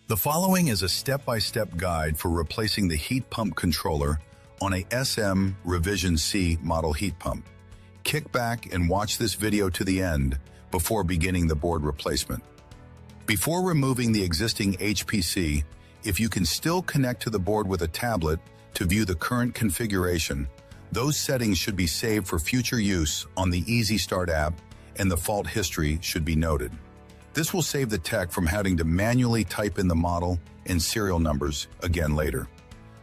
The following is a step-by-step guide for replacing the heat pump controller on a SM Revision C model heat pump. Kick back and watch this video to the end before beginning the board replacement. Before removing the existing HPC, if you can still connect to the board with a tablet to view the current configuration, those settings should be saved for future use on the Easy Start app, and the fault history should be noted. This will save the tech from having to manually type in the model and serial numbers again later.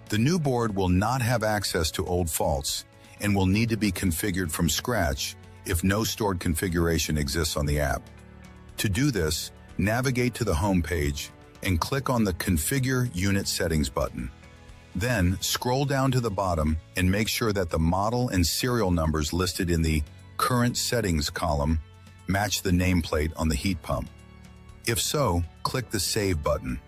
The new board will not have access to old faults and will need to be configured from scratch if no stored configuration exists on the app. To do this, navigate to the home page and click on the Configure Unit Settings button. Then, scroll down to the bottom and make sure that the model and serial numbers listed in the Current Settings column match the nameplate on the heat pump. If so, click the Save button.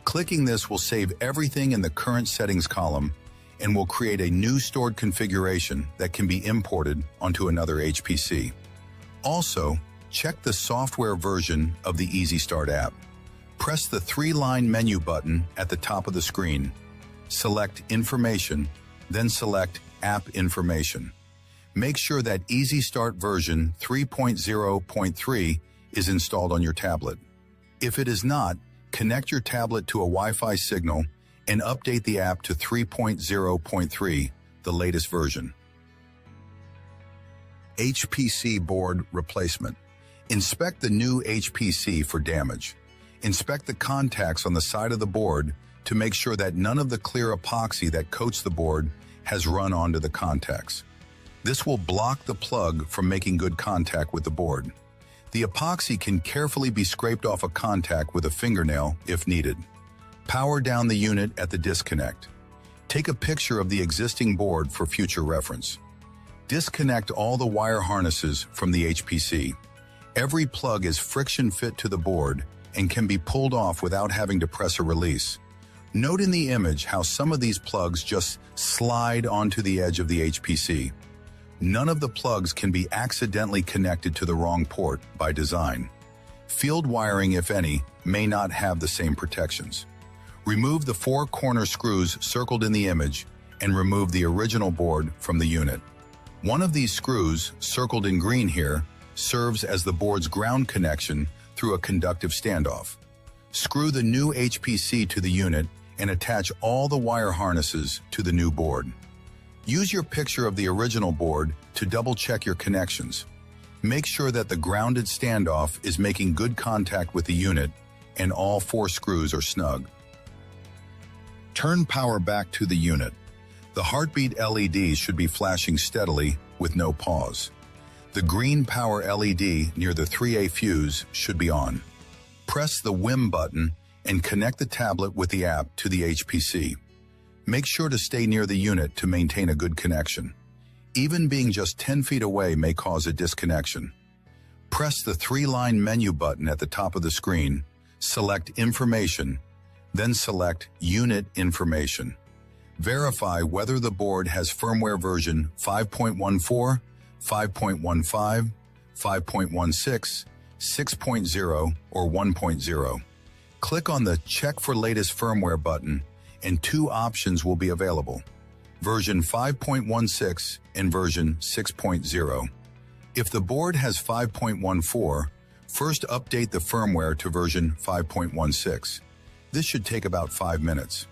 Clicking this will save everything in the Current Settings column and will create a new stored configuration that can be imported onto another HPC. Also, check the software version of the Easy Start app. Press the three-line menu button at the top of the screen. Select Information, then select App Information. Make sure that Easy Start version 3.0.3 is installed on your tablet. If it is not, connect your tablet to a Wi-Fi signal and update the app to 3.0.3, the latest version. HPC board replacement. Inspect the new HPC for damage. Inspect the contacts on the side of the board to make sure that none of the clear epoxy that coats the board has run onto the contacts. This will block the plug from making good contact with the board. The epoxy can carefully be scraped off a contact with a fingernail if needed. Power down the unit at the disconnect. Take a picture of the existing board for future reference. Disconnect all the wire harnesses from the HPC. Every plug is friction fit to the board and can be pulled off without having to press a release. Note in the image how some of these plugs just slide onto the edge of the HPC. None of the plugs can be accidentally connected to the wrong port by design. Field wiring, if any, may not have the same protections. Remove the four corner screws circled in the image and remove the original board from the unit. One of these screws, circled in green here, serves as the board's ground connection through a conductive standoff. Screw the new HPC to the unit and attach all the wire harnesses to the new board. Use your picture of the original board to double-check your connections. Make sure that the grounded standoff is making good contact with the unit and all four screws are snug. Turn power back to the unit. The heartbeat LEDs should be flashing steadily with no pause. The green power LED near the 3A fuse should be on. Press the WIM button and connect the tablet with the app to the HPC. Make sure to stay near the unit to maintain a good connection. Even being just 10 feet away may cause a disconnection. Press the three-line menu button at the top of the screen, select Information, then select Unit Information. Verify whether the board has firmware version 5.14, 5.15, 5.16, 6.0, or 1.0. Click on the Check for Latest Firmware button and two options will be available, version 5.16 and version 6.0. If the board has 5.14, first update the firmware to version 5.16. This should take about 5 minutes.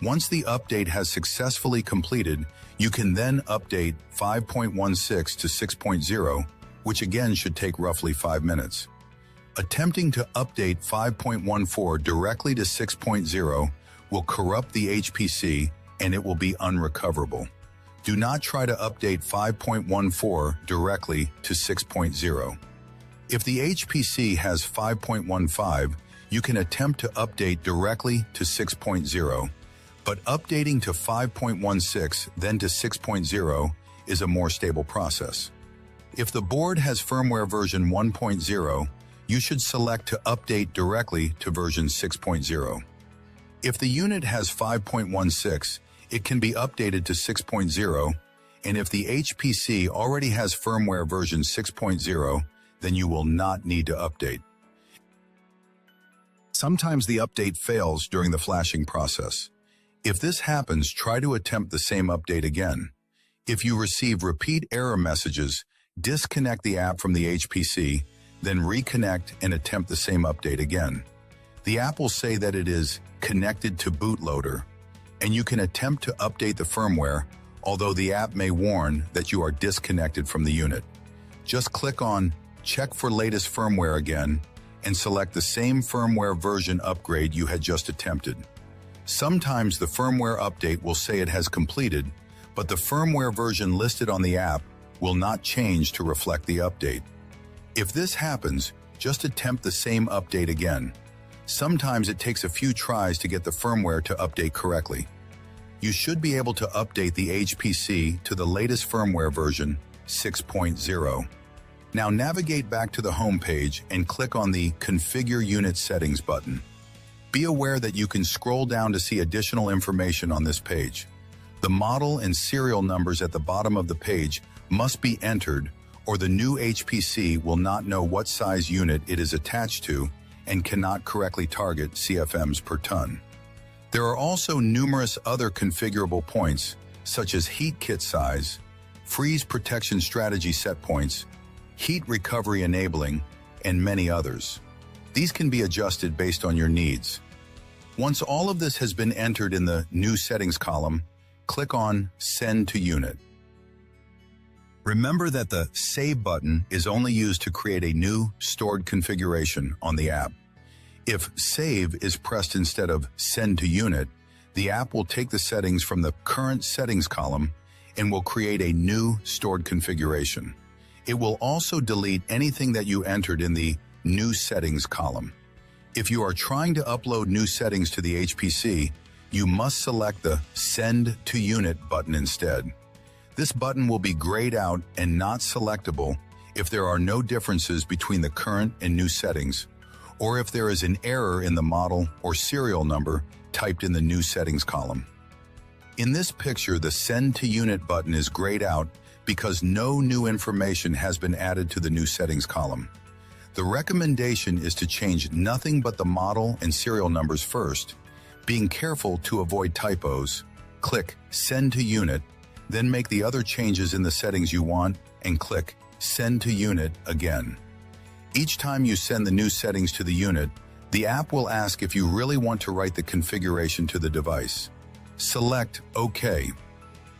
Once the update has successfully completed, you can then update 5.16 to 6.0, which again should take roughly 5 minutes. Attempting to update 5.14 directly to 6.0 will corrupt the HPC and it will be unrecoverable. Do not try to update 5.14 directly to 6.0. If the HPC has 5.15, you can attempt to update directly to 6.0, but updating to 5.16 then to 6.0 is a more stable process. If the board has firmware version 1.0, you should select to update directly to version 6.0. If the unit has 5.16, it can be updated to 6.0, and if the HPC already has firmware version 6.0, then you will not need to update. Sometimes the update fails during the flashing process. If this happens, try to attempt the same update again. If you receive repeat error messages, disconnect the app from the HPC, then reconnect and attempt the same update again. The app will say that it is connected to bootloader, and you can attempt to update the firmware, although the app may warn that you are disconnected from the unit. Just click on Check for latest firmware again and select the same firmware version upgrade you had just attempted. Sometimes the firmware update will say it has completed, but the firmware version listed on the app will not change to reflect the update. If this happens, just attempt the same update again. Sometimes it takes a few tries to get the firmware to update correctly. You should be able to update the HPC to the latest firmware version 6.0. Now navigate back to the home page and click on the Configure Unit Settings button. Be aware that you can scroll down to see additional information on this page. The model and serial numbers at the bottom of the page must be entered, or the new HPC will not know what size unit it is attached to and cannot correctly target CFMs per ton. There are also numerous other configurable points, such as heat kit size, freeze protection strategy set points, heat recovery enabling, and many others. These can be adjusted based on your needs. Once all of this has been entered in the New Settings column, click on Send to Unit. Remember that the Save button is only used to create a new stored configuration on the app. If Save is pressed instead of Send to Unit, the app will take the settings from the Current Settings column and will create a new stored configuration. It will also delete anything that you entered in the New Settings column. If you are trying to upload new settings to the HPC, you must select the Send to Unit button instead. This button will be grayed out and not selectable if there are no differences between the current and new settings, or if there is an error in the model or serial number typed in the New Settings column. In this picture, the Send to Unit button is grayed out because no new information has been added to the New Settings column. The recommendation is to change nothing but the model and serial numbers first, being careful to avoid typos. Click Send to Unit, then make the other changes in the settings you want and click Send to Unit again. Each time you send the new settings to the unit, the app will ask if you really want to write the configuration to the device. Select OK.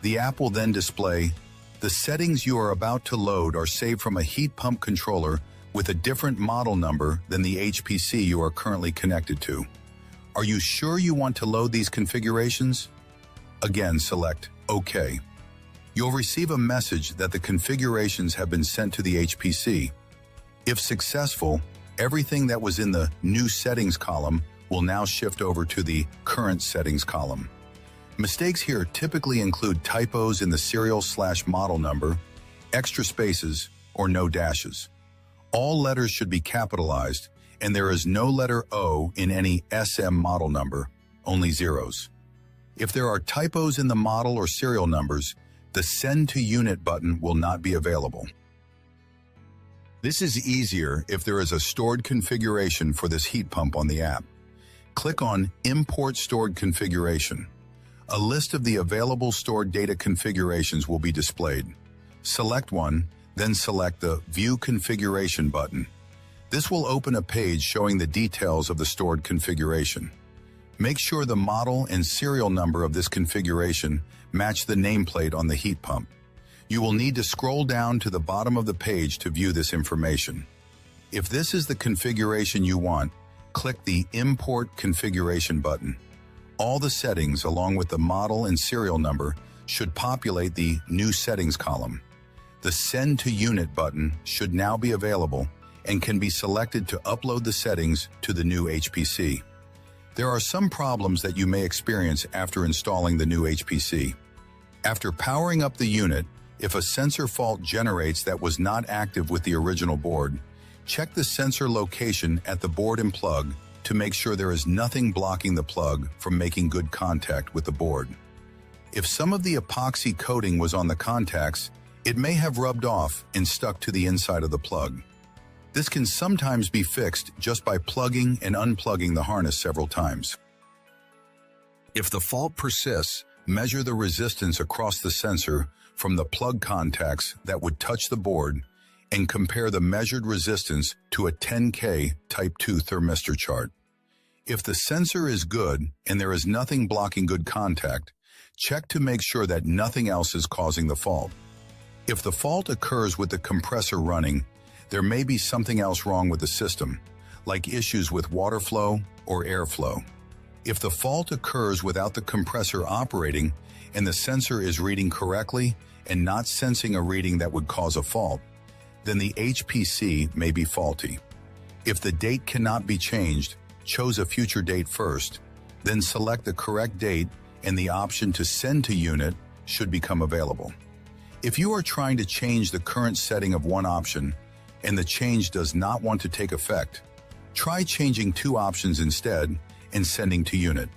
The app will then display, the settings you are about to load are saved from a heat pump controller with a different model number than the HPC you are currently connected to. Are you sure you want to load these configurations? Again, select OK. You'll receive a message that the configurations have been sent to the HPC. If successful, everything that was in the New Settings column will now shift over to the Current Settings column. Mistakes here typically include typos in the serial/model number, extra spaces, or no dashes. All letters should be capitalized, and there is no letter O in any SM model number, only zeros. If there are typos in the model or serial numbers, the Send to Unit button will not be available. This is easier if there is a stored configuration for this heat pump on the app. Click on Import Stored Configuration. A list of the available stored data configurations will be displayed. Select one, then select the View Configuration button. This will open a page showing the details of the stored configuration. Make sure the model and serial number of this configuration match the nameplate on the heat pump. You will need to scroll down to the bottom of the page to view this information. If this is the configuration you want, click the Import Configuration button. All the settings, along with the model and serial number, should populate the New Settings column. The Send to Unit button should now be available and can be selected to upload the settings to the new HPC. There are some problems that you may experience after installing the new HPC. After powering up the unit, if a sensor fault generates that was not active with the original board, check the sensor location at the board and plug to make sure there is nothing blocking the plug from making good contact with the board. If some of the epoxy coating was on the contacts, it may have rubbed off and stuck to the inside of the plug. This can sometimes be fixed just by plugging and unplugging the harness several times. If the fault persists, measure the resistance across the sensor from the plug contacts that would touch the board and compare the measured resistance to a 10K Type 2 thermistor chart. If the sensor is good and there is nothing blocking good contact, check to make sure that nothing else is causing the fault. If the fault occurs with the compressor running, there may be something else wrong with the system, like issues with water flow or airflow. If the fault occurs without the compressor operating and the sensor is reading correctly and not sensing a reading that would cause a fault, then the HPC may be faulty. If the date cannot be changed, choose a future date first, then select the correct date and the option to send to unit should become available. If you are trying to change the current setting of one option and the change does not want to take effect, try changing two options instead and sending to unit.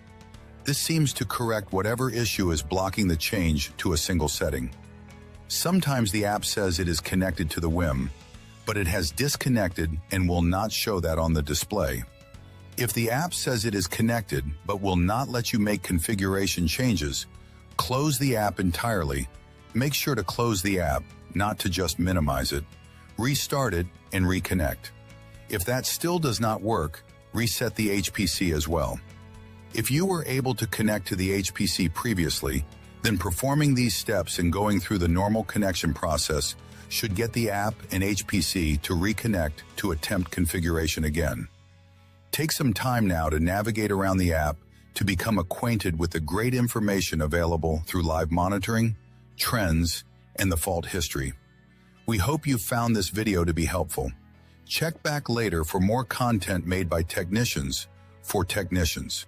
This seems to correct whatever issue is blocking the change to a single setting. Sometimes the app says it is connected to the WIM, but it has disconnected and will not show that on the display. If the app says it is connected but will not let you make configuration changes, close the app entirely. Make sure to close the app, not to just minimize it. Restart it and reconnect. If that still does not work, reset the HPC as well. If you were able to connect to the HPC previously, then performing these steps and going through the normal connection process should get the app and HPC to reconnect to attempt configuration again. Take some time now to navigate around the app to become acquainted with the great information available through live monitoring, trends, and the fault history. We hope you found this video to be helpful. Check back later for more content made by technicians for technicians.